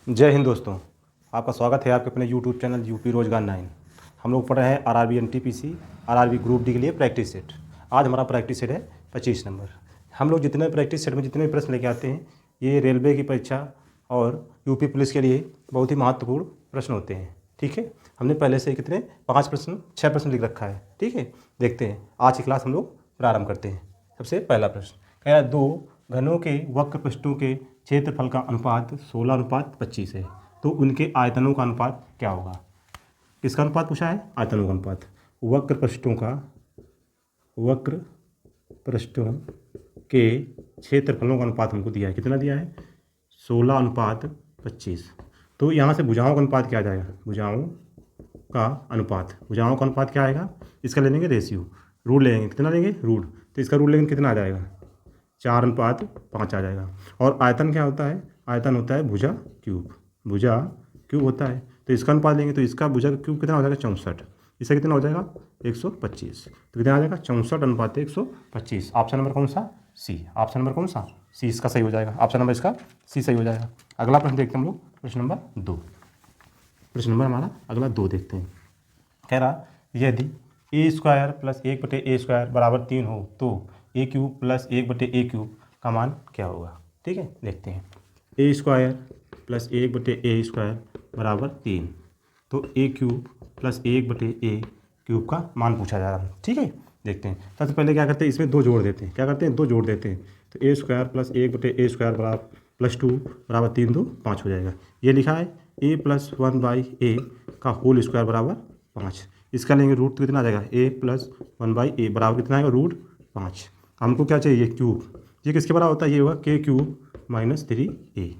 जय हिंद दोस्तों, आपका स्वागत है आपके अपने यूट्यूब चैनल यूपी रोजगार 9। हम लोग पढ़ रहे हैं RRB NTPC RRB group D के लिए प्रैक्टिस सेट। आज हमारा प्रैक्टिस सेट है 25 नंबर। हम लोग जितने प्रैक्टिस सेट में जितने भी प्रश्न लेके आते हैं, ये रेलवे की परीक्षा और यूपी पुलिस के लिए बहुत ही महत्वपूर्ण प्रश्न होते हैं। ठीक है, हमने पहले से कितने 6 प्रश्न लिख रखा है। ठीक है, देखते हैं आज की क्लास हम लोग प्रारंभ करते हैं। सबसे पहला प्रश्न कह रहा है, दो घनों के वक्र पृष्ठों के क्षेत्रफल का अनुपात 16:25 है, तो उनके आयतनों का अनुपात क्या होगा। किसका अनुपात पूछा है? आयतनों का अनुपात। वक्र पृष्ठों के क्षेत्रफलों का अनुपात हमको दिया है। कितना दिया है? 16:25। तो यहाँ से भुजाओं का अनुपात क्या आ जाएगा? भुजाओं का अनुपात क्या आएगा? इसका ले लेंगे रेशियो, रूट ले लेंगे। कितना लेंगे? रूट। तो इसका रूट लेंगे कितना आ जाएगा? 4:5 आ जाएगा। और आयतन क्या होता है? आयतन होता है भुजा क्यूब होता है। तो इसका अनुपात लेंगे तो इसका भुजा का क्यूब कितना हो जाएगा? 64। इसका कितना हो जाएगा? 125। तो कितना आ जाएगा? 64:125। ऑप्शन नंबर कौन सा? सी। ऑप्शन नंबर कौन सा? सी इसका सही हो जाएगा। ऑप्शन नंबर इसका सी सही हो जाएगा। अगला प्रश्न देखते हैं हम लोग, प्रश्न नंबर 2। प्रश्न नंबर हमारा अगला 2 देखते हैं। कह रहा, यदि a² + 1/a² बराबर 3 हो तो a³ + 1/a³ का मान क्या होगा। ठीक है, देखते हैं। a² + 1/a² बराबर 3, तो a³ + 1/a³ का मान पूछा जा रहा है। ठीक है, देखते हैं। सबसे पहले क्या करते हैं, इसमें 2 जोड़ देते हैं। क्या करते हैं? 2 जोड़ देते हैं। तो a² + 1/a² बराबर +2 बराबर 3 2 5 हो जाएगा। ये लिखा है a + 1/a का होल स्क्वायर बराबर 5। इसका लेंगे रूट तो कितना आ जाएगा? a + 1/a बराबर कितना आएगा? √5। हमको क्या चाहिए? क्यूब। ये किसके बराबर होता है? ये होगा k³ - 3a।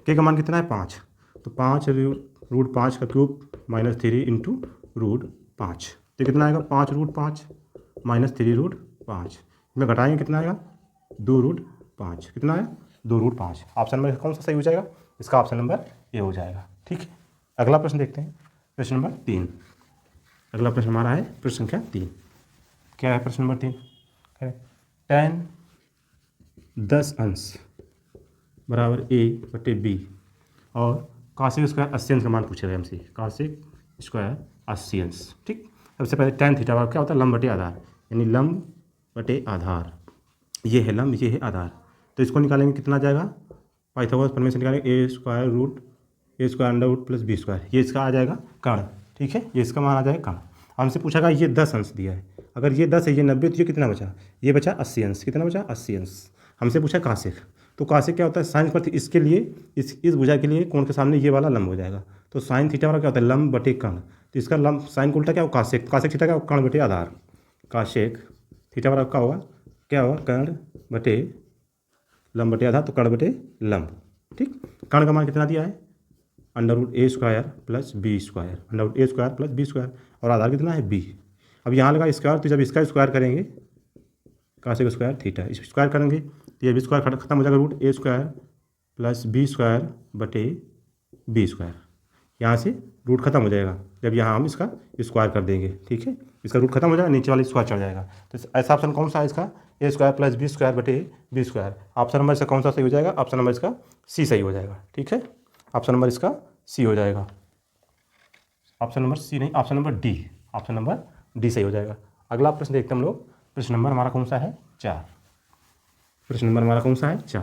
k का मान कितना है? 5। तो 5 √5 का क्यूब -3 × √5। तो कितना आएगा? 5 √5 - 3 √5। इसमें घटाएंगे कितना आएगा? 2 √5। कितना है? 2 √5। ऑप्शन नंबर कौन सा सही हो जाएगा? इसका ऑप्शन नंबर ये हो जाएगा। ठीक है, अगला प्रश्न देखते हैं, प्रश्न नंबर 3। अगला प्रश्न हमारा है प्रश्न संख्या 3। क्या है प्रश्न नंबर 3? tan 10 अंश बराबर a/b और cosec स्क्वायर 80 अंश का मान पूछा गया हमसे। cosec स्क्वायर 80 अंश। ठीक, सबसे पहले tan थीटा बराबर क्या होता है? लंब बटे आधार, यानी लंब बटे आधार। ये है लंब, ये है आधार। तो इसको निकालेंगे कितना जाएगा? पाइथागोरस प्रमेय से निकालेंगे a² + b²। ये इसका आ जाएगा कर्ण। ठीक है, ये इसका मान आ जाएगा कर्ण। हमसे पूछा गया ये 10 अंश दिया है। अगर ये 10 है, ये 90, तो ये कितना बचा? ये बचा 80 अंश। कितना बचा? 80 अंश। हमसे पूछा कासेक। तो कासेक क्या होता है? साइन पर इसके लिए इस भुजा के लिए कोण के सामने ये वाला लंब हो जाएगा। तो साइन थीटा वाला क्या होता है? लंब बटे कर्ण। तो इसका लंब साइन को उल्टा क्या हो? कासेक। कासेक थीटा क्या हो? कर्ण बटे आधार। कासेक थीटा वाला क्या होगा? कर्ण बटे लंब बटे आधार, तो कर्ण बटे लंब। ठीक, कर्ण का मान कितना दिया है? √a² + b²। और आधार कितना है? b। अब यहाँ लगा स्क्वायर, तो जब इसका स्क्वायर करेंगे कासेक स्क्वायर थीटा, इस स्क्वायर करेंगे तो ये भी स्क्वायर खत्म हो जाएगा। √a² + b²/b²। यहाँ से रूट खत्म हो जाएगा जब यहाँ हम इसका स्क्वायर कर देंगे। ठीक है, इसका रूट खत्म हो जाएगा, नीचे वाला स्क्वायर चढ़ जाएगा। तो ऐसा ऑप्शन कौन सा है इसका? a² + b²/b²। ऑप्शन नंबर इसका कौन सा सही हो जाएगा? ऑप्शन नंबर इसका सी सही हो जाएगा। ठीक है, ऑप्शन नंबर इसका सी हो जाएगा। ऑप्शन नंबर सी नहीं, option number D. Option number D सही हो जाएगा। अगला प्रश्न देखते हैं हम लोग, प्रश्न नंबर हमारा कौन सा है? 4। प्रश्न नंबर हमारा कौन सा है? 4।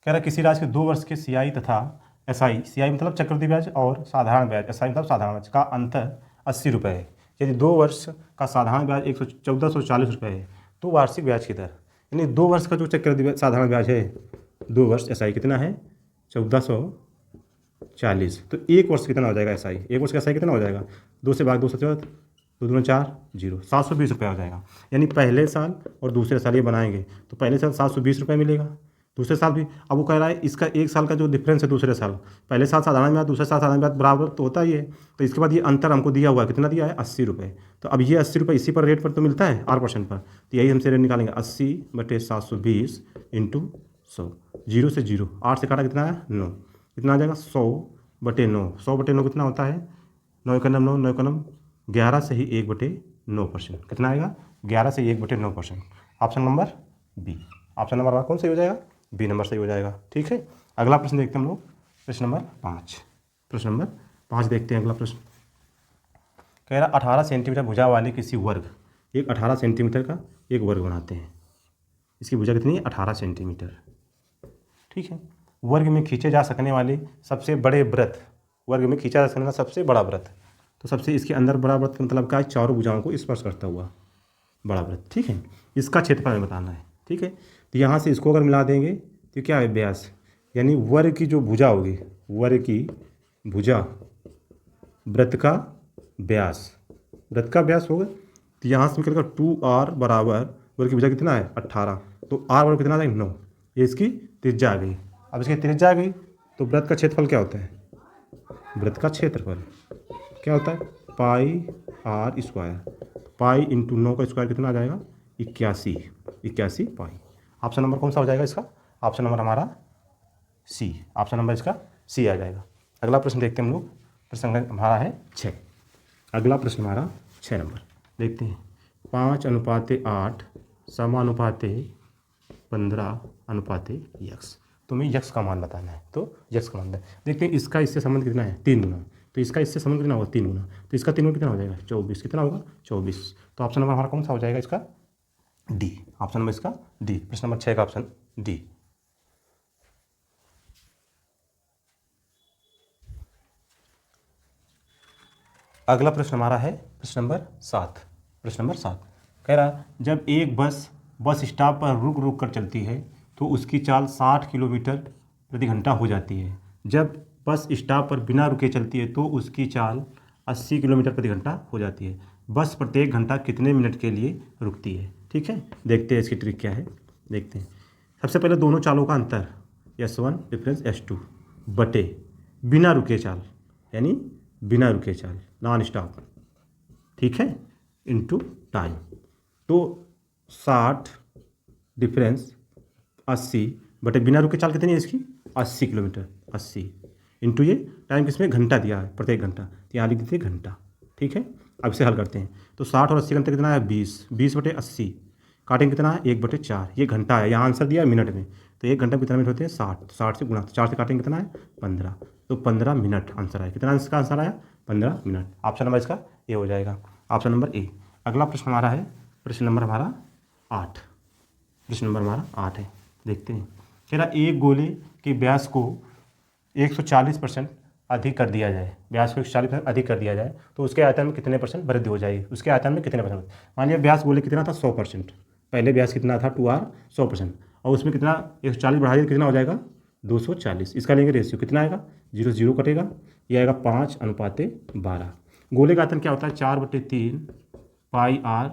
कह रहा, किसी राज्य के 2 वर्ष के CI तथा SI, CI मतलब चक्रवृद्धि ब्याज और साधारण ब्याज, SI मतलब साधारण ब्याज का अंतर 80 रुपये है। यदि 2 वर्ष का साधारण ब्याज 1440 रुपये है, तो वार्षिक ब्याज की दर, यानी 2 वर्ष का जो चक्रवृद्धि साधारण ब्याज है, 2 वर्ष SI कितना है? 1440। तो 1 वर्ष कितना हो जाएगा SI? 1 वर्ष का SI कितना हो जाएगा? 2 से भाग 2 7 2 दूना 4 0, 720 रुपये हो जाएगा। यानी पहले साल और दूसरे साल ये बनाएंगे तो पहले साल 720 रुपये मिलेगा, दूसरे साल भी। अब वो कह रहा है इसका 1 साल का जो डिफरेंस है दूसरे साल, पहले साल साधारण ब्याज दूसरे साल साधारण ब्याज बराबर तो होता ही है। तो इसके बाद ये अंतर हमको दिया हुआ है, कितना दिया है? 80 रुपये। तो अब ये 80 रुपये इसी पर रेट पर तो मिलता है, R% पर। तो यही हमसे रेट निकालेंगे 80/720 × 100। 0 से 0, 8 से काटा कितना है? 9। कितना आ जाएगा? 100/9। 100/9 कितना होता है? 9 का 9, 9 का 9, 11 से ही 1/9%। कितना आएगा? 11 से 1/9%। Option number B. Option number कौन सही हो जाएगा? बी नंबर सही हो जाएगा। ठीक है, अगला प्रश्न देखते हैं हम लोग, प्रश्न नंबर 5। प्रश्न नंबर 5 देखते हैं अगला प्रश्न। कह रहा 18 सेंटीमीटर भुजा वाले किसी वर्ग, एक 18 सेंटीमीटर का एक वर्ग बनाते हैं। इसकी भुजा कितनी है? 18 सेंटीमीटर। ठीक है। वर्ग में खींचे जा सकने वाले सबसे बड़े वृत्त, वर्ग में खींचा जा सकने वाला सबसे बड़ा वृत्त, तो सबसे इसके अंदर बड़ा वृत्त का मतलब क्या है? चारों भुजाओं को स्पर्श करता हुआ बड़ा वृत्त। ठीक है। इसका क्षेत्रफल हमें बताना है। ठीक है। तो यहाँ से इसको अगर मिला देंगे तो क्या है? व्यास, यानी वर्ग की जो भुजा होगी, वर्ग की भुजा, वृत्त का व्यास, वृत्त का व्यास होगा। तो यहाँ से निकलेगा 2r बराबर वर्ग की भुजा कितना है? 18। तो r बराबर कितना आ जाएगा? 9। ये इसकी त्रिज्या आ गई। अब इसकी त्रिज्या आ गई तो वृत्त का क्षेत्रफल क्या होता है? वृत्त का क्षेत्रफल क्या होता है? पाई r स्क्वायर। पाई इंटू 9 का स्क्वायर कितना आ जाएगा? 81 पाई। ऑप्शन नंबर कौन सा हो जाएगा इसका? ऑप्शन नंबर हमारा सी। ऑप्शन नंबर इसका सी आ जाएगा। अगला प्रश्न देखते हैं हम लोग। प्रश्न हमारा है 6। अगला प्रश्न हमारा 6 नंबर देखते हैं। 5:8 समानुपाते 15 यक्स। तुम्हें यक्स का मान बताना है। तो यक्स का मान देखते हैं। इसका इससे संबंध कितना है? 3 गुना। तो इसका इससे संबंध कितना होगा? 3 गुना। तो इसका 3 गुना कितना हो जाएगा? 24। कितना होगा? 24। तो ऑप्शन नंबर हमारा कौन सा हो जाएगा इसका? डी। ऑप्शन नंबर इसका डी। प्रश्न नंबर 6 का ऑप्शन डी। अगला प्रश्न हमारा है प्रश्न नंबर 7। प्रश्न नंबर 7 कह रहा जब एक बस स्टॉप पर रुक रुक कर चलती है तो उसकी चाल 60 किलोमीटर प्रति घंटा हो जाती है। जब बस स्टॉप पर बिना रुके चलती है तो उसकी चाल 80 किलोमीटर प्रति घंटा हो जाती है। बस प्रत्येक घंटा कितने मिनट के लिए रुकती है? ठीक है। देखते हैं इसकी ट्रिक क्या है, देखते हैं। सबसे पहले दोनों चालों का अंतर S1 डिफरेंस S2 बटे बिना रुके चाल, यानी बिना रुके चाल, नॉन स्टॉप, ठीक है, इनटू टाइम। तो 60 डिफरेंस 80 बटे बिना रुके चाल कितनी है इसकी? 80 किलोमीटर। 80 इंटू ये टाइम किसमें? घंटा दिया है, प्रत्येक घंटा। तो यहाँ लिख देते घंटा। ठीक है। अब इसे हल करते हैं। तो 60 और 80 घंटे कितना है? 20। 20 बटे 80 काटेंगे कितना है? 1/4। ये घंटा है, यहाँ आंसर दिया है मिनट में। तो एक घंटा में कितना मिनट होते हैं? 60। 60 से गुणा, 4 से काटेंगे कितना है? 15। तो 15 मिनट आंसर आया। कितना इसका आंसर आया? 15 मिनट। ऑप्शन नंबर इसका ए हो जाएगा। Option number A. अगला प्रश्न हमारा है प्रश्न नंबर हमारा 8। प्रश्न नंबर हमारा 8 है, देखते हैं। कह रहा एक गोले के व्यास को 140% अधिक कर दिया जाए, व्यास को 140% अधिक कर दिया जाए तो उसके आयतन में कितने परसेंट वृद्धि हो जाएगी? उसके आयतन में कितने परसेंट? मान लिया व्यास गोले कितना था? 100%। पहले व्यास कितना था? 2r 100%। और उसमें कितना 140 बढ़ा दिया, कितना हो जाएगा? 240। इसका लेंगे रेशियो, कितना आएगा? 0 0 कटेगा, ये आएगा 5:12। गोले का आयतन क्या होता है? 4/3 पाई r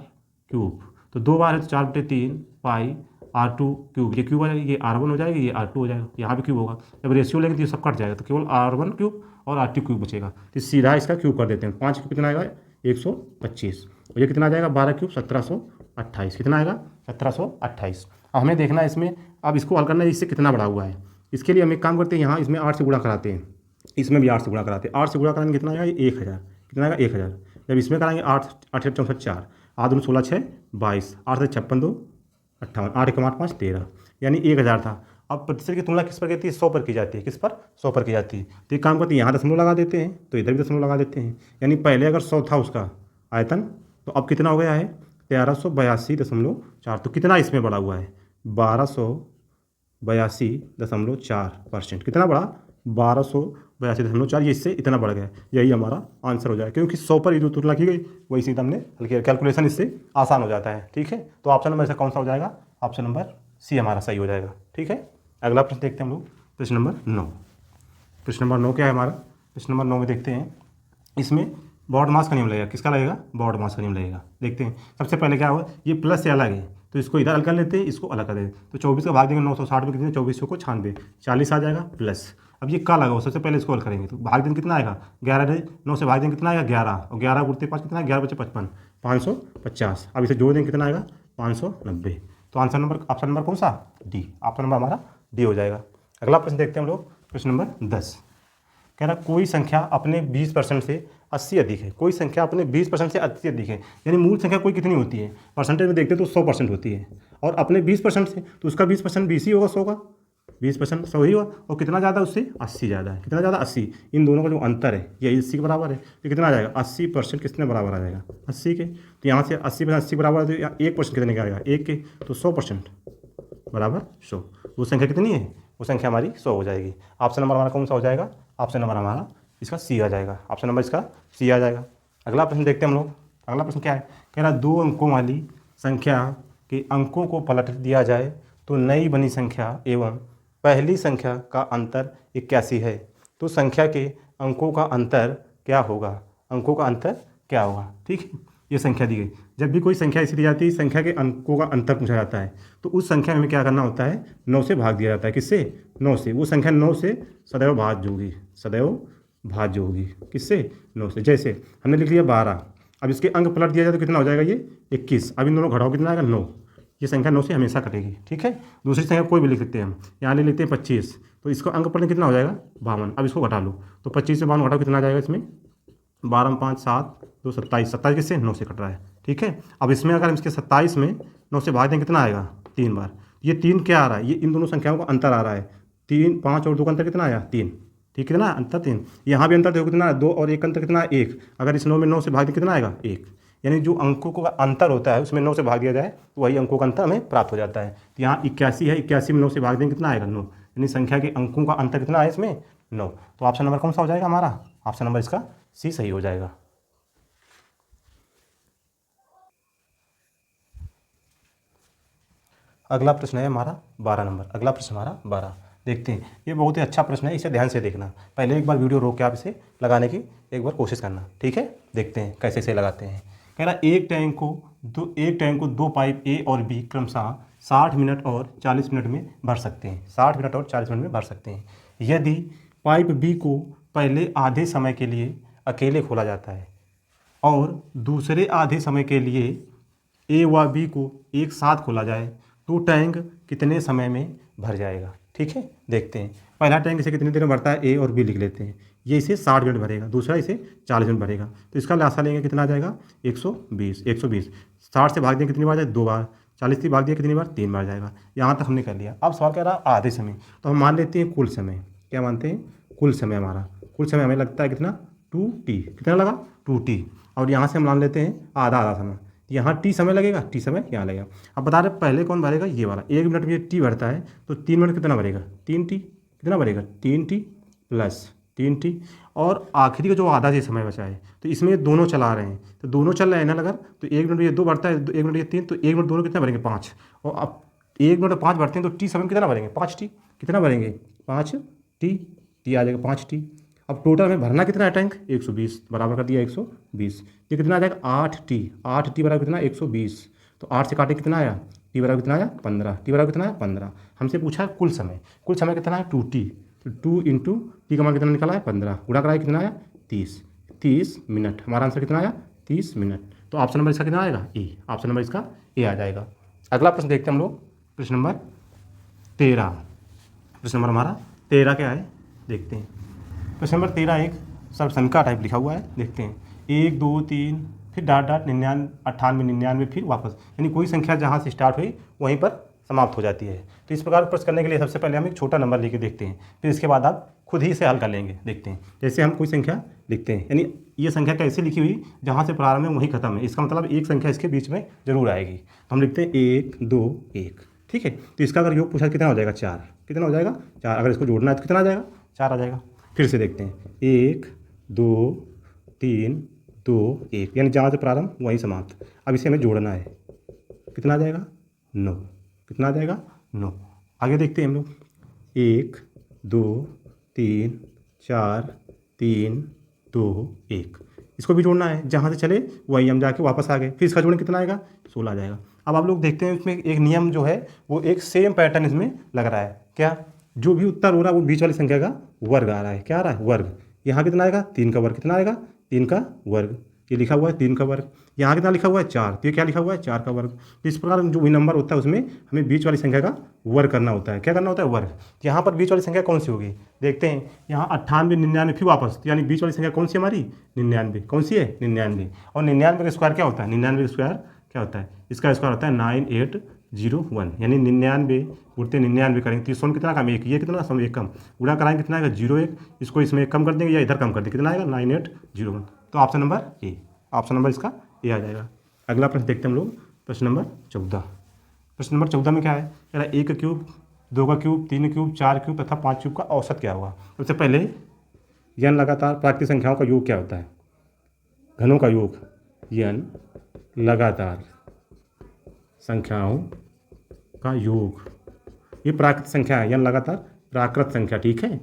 क्यूब। तो 2 बार है तो 4/3 पाई r2 क्यूब। ये क्यूब आ जाएगा, ये r1 हो जाएगा, ये r2 हो जाएगा, यहाँ भी क्यूब होगा। जब रेशियो लेंगे तो ये सब कट जाएगा, तो केवल r1 क्यूब और r2 क्यूब बचेगा। तो सीधा इसका क्यूब कर देते हैं। 5 क्यूब कितना आएगा? 125। और ये कितना आ जाएगा? 12 क्यूब 1728। कितना आएगा? 1728। अब हमें देखना है इसमें, अब इसको हल करना है इससे कितना बड़ा हुआ है। इसके लिए हम एक काम करते हैं, यहाँ इसमें 8 से गुणा कराते हैं, इसमें भी 8 से गुणा कराते हैं। 8 से गुणा कराएंगे कितना आएगा? 1000। कितना आएगा? 1000। जब इसमें कराएंगे 8 8 64 4, 8 दूनी 16 6 22, 8 से 56 2 58, 8 1 8 5 13, यानी 1000 था। अब प्रतिशत की तुलना किस पर करती है? 100 पर की जाती है। किस पर? 100 पर की जाती है। तो एक काम करते हैं, यहाँ दशमलव लगा देते हैं तो इधर भी दशमलव लगा देते हैं। यानी पहले अगर 100 था उसका आयतन, तो अब कितना हो गया है? 1382.4। तो कितना इसमें बढ़ा हुआ है? 1282.4%। कितना बढ़ा? 1282.4। ये इससे इतना बढ़ गया। यही हमारा आंसर हो जाएगा, क्योंकि 100 पर जो तुलना की गई वही सीधा हमने हल किया। कैलकुलेशन इससे आसान हो जाता है। ठीक है। तो ऑप्शन नंबर इसका कौन सा हो जाएगा? ऑप्शन नंबर सी हमारा सही हो जाएगा। ठीक है। अगला प्रश्न देखते हैं हम लोग, प्रश्न नंबर 9। प्रश्न नंबर 9 क्या है हमारा? प्रश्न नंबर 9 में देखते हैं, इसमें बॉड मास का नियम लगेगा। किसका लगेगा? बॉड मास का नियम लगेगा। देखते हैं। सबसे पहले क्या होगा, ये प्लस से अलग है तो इसको इधर अलग कर लेते हैं, इसको अलग कर देते हैं। तो 24 का भाग देंगे 960 में, कितने? 24 को 96, 40 आ जाएगा प्लस। अब ये का लगा हो, सबसे पहले इसको हल करेंगे तो भाग देंगे कितना आएगा? 11 9 से भाग देंगे कितना आएगा? 11, और 11 गुणते 5 कितना है? 11 बचे 55, 550। अब इसे जोड़ देंगे कितना आएगा? 590। तो आंसर नंबर, ऑप्शन नंबर कौन सा? डी। ऑप्शन नंबर हमारा डी हो जाएगा। अगला प्रश्न देखते हैं हम लोग, प्रश्न नंबर 10। कह रहा कोई संख्या अपने 20% से 80 अधिक है। कोई संख्या अपने 20% से 80 अधिक है, यानी मूल संख्या कोई कितनी होती है? परसेंटेज में देखते हैं तो 100% होती है, और अपने 20% से तो उसका 20% 20 ही होगा 100 का। 20% 100 ही हुआ, और कितना ज़्यादा उससे 80 ज़्यादा है, कितना ज़्यादा 80, इन दोनों का जो अंतर है ये 80 के बराबर है, तो कितना आ जाएगा 80% किसने बराबर आ जाएगा 80 के, तो यहाँ से 80% 80 बराबर है, तो यहाँ 1% कितने का आएगा 1 के, तो 100% बराबर 100, वो संख्या कितनी है, वो संख्या हमारी 100 हो जाएगी। ऑप्शन नंबर हमारा कौन सा हो जाएगा, ऑप्शन नंबर हमारा इसका सी आ जाएगा, ऑप्शन नंबर इसका सी आ जाएगा। अगला प्रश्न देखते हैं हम लोग। अगला प्रश्न क्या है, कह रहा 2 अंकों वाली संख्या के अंकों को पलट दिया जाए तो नई बनी संख्या एवं पहली संख्या का अंतर 81 है, तो संख्या के अंकों का अंतर क्या होगा, अंकों का अंतर क्या होगा। ठीक है, ये संख्या दी गई। जब भी कोई संख्या ऐसी दी जाती है, संख्या के अंकों का अंतर पूछा जाता है, तो उस संख्या में हमें क्या करना होता है, 9 से भाग दिया जाता है। किससे, 9 से। वो संख्या 9 से सदैव भाज्य होगी, सदैव भाज्य होगी। किससे, 9 से। जैसे हमने लिख लिया 12, अब इसके अंक पलट दिया जाए तो कितना हो जाएगा ये 21। अब इन दोनों घटाओ, कितना आएगा 9। ये संख्या 9 से हमेशा कटेगी। ठीक है, दूसरी संख्या कोई भी लिख सकते हैं हम, यहाँ ले लेते हैं 25, तो इसको अंक पलट कितना हो जाएगा 52। अब इसको घटा लो, तो 25 से 52 घटाओ, कितना आ जाएगा इसमें 12 5 7 2 27, 27 किससे 9 से कट रहा है। ठीक है, अब इसमें अगर हम इसके 27 में 9 से भाग दें कितना आएगा 3 बार। ये 3 क्या आ रहा है, ये इन दोनों संख्याओं का अंतर आ रहा है। 3 5 और 2 का अंतर कितना आया 3। ठीक, कितना अंतर 3। यहाँ भी अंतर देखो कितना है 2 और 1 का अंतर कितना है 1। अगर इस 9 में 9 से भाग दें कितना आएगा 1। यानी जो अंकों का अंतर होता है उसमें 9 से भाग दिया जाए तो वही अंकों का अंतर हमें प्राप्त हो जाता है। तो यहाँ 81 है, 81 में 9 से भाग दें कितना आएगा 9। यानी संख्या के अंकों का अंतर कितना है इसमें 9। तो ऑप्शन नंबर कौन सा हो जाएगा हमारा, ऑप्शन नंबर इसका सी सही हो जाएगा। अगला प्रश्न है हमारा 12 नंबर। अगला प्रश्न हमारा 12 देखते हैं। ये बहुत ही अच्छा प्रश्न है, इसे ध्यान से देखना। पहले एक बार वीडियो रोक के आप इसे लगाने की एक बार कोशिश करना। ठीक है, देखते हैं कैसे इसे लगाते हैं। कह रहा एक टैंक को दो पाइप ए और बी क्रमशः 60 मिनट और 40 मिनट में भर सकते हैं। 60 मिनट और 40 मिनट में भर सकते हैं। यदि पाइप बी को पहले आधे समय के लिए अकेले खोला जाता है और दूसरे आधे समय के लिए ए व बी को एक साथ खोला जाए तो टैंक कितने समय में भर जाएगा। ठीक है, देखते हैं। पहला टैंक इसे कितनी देर में भरता है, ए और बी लिख लेते हैं। ये इसे 60 मिनट भरेगा, दूसरा इसे 40 मिनट भरेगा। तो इसका लासा लेंगे कितना आ जाएगा 120। 60 से भाग दिया कितनी बार जाए 2 बार, 40 से भाग दिया कितनी बार 3 बार जाएगा। यहाँ तक हमने कर लिया। अब सवाल कह रहा आधे समय, तो हम मान लेते हैं कुल समय। क्या मानते हैं, कुल समय। हमारा कुल समय हमें लगता है कितना 2t, कितना लगा 2t। और यहाँ से हम मान लेते हैं आधा समय, यहाँ टी समय लगेगा, टी समय यहाँ लगेगा। अब बता रहे पहले कौन भरेगा, ये वाला। 1 मिनट में टी भरता है तो 3 मिनट कितना भरेगा 3t, कितना भरेगा 3t प्लस 3t। और आखिरी का जो आधा से समय बचा है तो इसमें दोनों चला रहे हैं, तो दोनों चल रहे हैं ना अगर, तो 1 मिनट में ये 2 भरता है, 1 मिनट ये 3, तो 1 मिनट दोनों कितना भरेंगे 5। और अब 1 मिनट 5 भरते हैं तो टी समय कितना भरेंगे 5t, कितना भरेंगे 5t, टी आ जाएगा 5t। अब टोटल में भरना कितना है टैंक 120, बराबर कर दिया 120। ये कितना आ जाएगा 8t, 8t बराबर कितना 120। तो 8 से काटे कितना आया, टी बराबर कितना आया 15, टी बराबर कितना आया 15। हमसे पूछा है कुल समय, कुल समय कितना है 2t, तो 2 इंटू टी का मान कितना निकला है 15, गुणा कराया कितना आया 30 मिनट। हमारा आंसर कितना आया 30 मिनट। तो ऑप्शन नंबर इसका कितना आएगा ए, ऑप्शन नंबर इसका ए आ जाएगा। अगला प्रश्न देखते हैं हम लोग, प्रश्न नंबर 13। प्रश्न नंबर हमारा 13 क्या है देखते हैं। प्रश्न नंबर 13 एक सर्वसंख्या टाइप लिखा हुआ है, देखते हैं। 1 2 3 फिर डॉट 99 98 99 फिर वापस, यानी कोई संख्या जहाँ से स्टार्ट हुई वहीं पर समाप्त हो जाती है। तो इस प्रकार प्रश्न करने के लिए सबसे पहले हम एक छोटा नंबर लेके देखते हैं, फिर इसके बाद आप खुद ही इसे हल कर लेंगे। देखते हैं, जैसे हम कोई संख्या लिखते हैं, यानी ये संख्या कैसे लिखी हुई जहाँ से प्रारंभ है वहीं खत्म है, इसका मतलब एक संख्या इसके बीच में जरूर आएगी। तो हम लिखते हैं 1 2 1। ठीक है, तो इसका अगर योग पूछा कितना हो जाएगा 4, कितना हो जाएगा 4। अगर इसको जोड़ना है तो कितना आ जाएगा 4 आ जाएगा। फिर से देखते हैं 1 2 3 2 1, यानी जहाँ से प्रारंभ वहीं समाप्त। अब इसे हमें जोड़ना है, कितना आ जाएगा 9, कितना आ जाएगा 9। आगे देखते हैं हम लोग 1 2 3 4 3 2 1, इसको भी जोड़ना है, जहाँ से चले वहीं हम जाके वापस आ गए। फिर इसका जोड़ना कितना आएगा 16 आ जाएगा। अब आप लोग देखते हैं इसमें एक नियम जो है वो एक सेम पैटर्न इसमें लग रहा है। क्या, जो भी उत्तर हो रहा है वो बीच वाली संख्या का वर्ग आ रहा है। क्या आ रहा है वर्ग। यहाँ कितना आएगा 3 का वर्ग, कितना आएगा 3 का वर्ग। ये लिखा हुआ है 3 का वर्ग। यहाँ कितना लिखा हुआ है 4, तो ये क्या लिखा हुआ है 4 का वर्ग। तो इस प्रकार जो भी नंबर होता है उसमें हमें बीच वाली संख्या का वर्ग करना होता है। क्या करना होता है वर्ग। यहाँ पर बीच वाली संख्या कौन सी होगी देखते हैं। यहाँ 98 99 फिर वापस, यानी बीच वाली संख्या कौन सी हमारी 99, कौन सी है 99। और 99 का स्क्वायर क्या होता है, 99 का स्क्वायर क्या होता है, इसका स्क्वायर होता है 01, यानी 99 गुणते 99 करेंगे तो 100 में कितना कम, एक, ये कितना सम एक कम, गुणा कराएंगे कितना आएगा 01, इसको इसमें एक कम कर देंगे या इधर कम कर देंगे, कितना आएगा 9801। तो option number A, option number इसका ए आ जाएगा। अगला प्रश्न देखते हैं हम लोग, प्रश्न नंबर 14। प्रश्न नंबर 14 में क्या है, कह रहा है 1 का क्यूब, 2 का क्यूब, 3 क्यूब, 4 क्यूब तथा 5 क्यूब का औसत क्या होगा। सबसे पहले n लगातार प्राकृतिक संख्याओं का योग क्या होता है, घनों का योग, n लगातार संख्याओं का योग, ये प्राकृतिक संख्या है, n लगातार प्राकृत संख्या, ठीक है।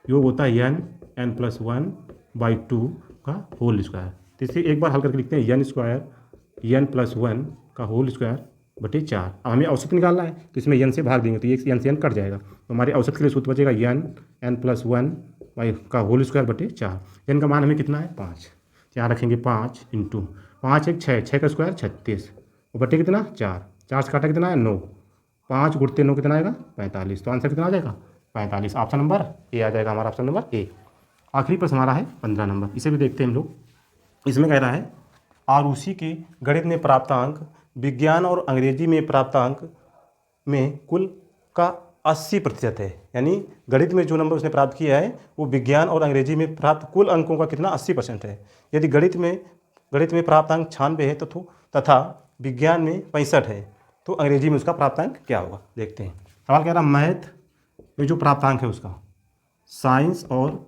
योग होता है n+1/2 का होल स्क्वायर। तो इसे एक बार हल करके लिखते हैं n+1 का होल स्क्वायर बटे 4। अब हमें औसत निकालना है तो इसमें n से भाग देंगे तो ये n से n कट जाएगा, तो हमारे औसत के लिए सूत्र बचेगा n+1 का होल स्क्वायर बटे 4। n का मान हमें कितना है 5, यहाँ रखेंगे 5 इंटू 5 एक 6, 6 का स्क्वायर 36 और बटे कितना 4, 4 से काटा कितना है 9, 5 गुणते 9 कितना आएगा 45। तो आंसर कितना आ जाएगा 45, ऑप्शन नंबर ए आ जाएगा हमारा, ऑप्शन नंबर ए। आखिरी प्रश्न हमारा है 15 नंबर, इसे भी देखते हैं हम लोग। इसमें कह रहा है आरुषि के गणित में प्राप्तांक विज्ञान और अंग्रेजी में प्राप्तांक में कुल का 80% है, यानी गणित में जो नंबर उसने प्राप्त किया है वो विज्ञान और अंग्रेजी में प्राप्त कुल अंकों का कितना 80% है। यदि गणित में प्राप्तांक 96 है तो तथा विज्ञान में 65 है तो अंग्रेजी में उसका प्राप्तांक क्या होगा, देखते हैं। सवाल कह रहा मैथ में जो प्राप्तांक है उसका साइंस और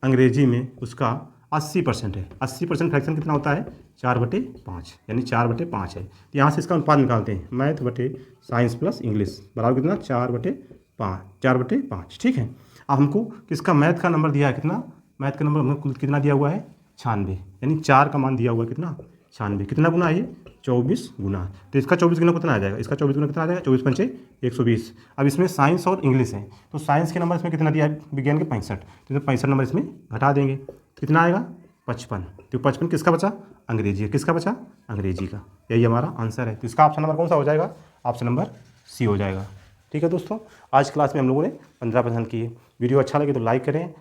अंग्रेजी में उसका 80% है। 80% फ्रैक्शन कितना होता है 4/5, यानी 4/5 है। तो यहाँ से इसका अनुपात निकालते हैं, मैथ बटे साइंस प्लस इंग्लिश बराबर कितना 4/5, ठीक है। अब हमको किसका मैथ का नंबर दिया है कितना, मैथ का नंबर हमें कितना दिया हुआ है 96, यानी 4 का मान दिया हुआ है कितना 96, कितना गुना है ये 24 गुना, तो इसका 24 गुना कितना आ जाएगा, इसका 24 गुना कितना आ जाएगा 24 पंचे 120। अब इसमें साइंस और इंग्लिश है तो साइंस के नंबर इसमें कितना दिया है विज्ञान के 65, तो 65 नंबर इसमें घटा देंगे, कितना आएगा 55। तो 55 किसका बचा अंग्रेजी है, किसका बचा अंग्रेजी का, यही हमारा आंसर है। तो इसका ऑप्शन नंबर कौन सा हो जाएगा, ऑप्शन नंबर सी हो जाएगा। ठीक है दोस्तों, आज क्लास में हम लोगों ने 15 प्रश्न किए। वीडियो अच्छा लगे तो लाइक करें,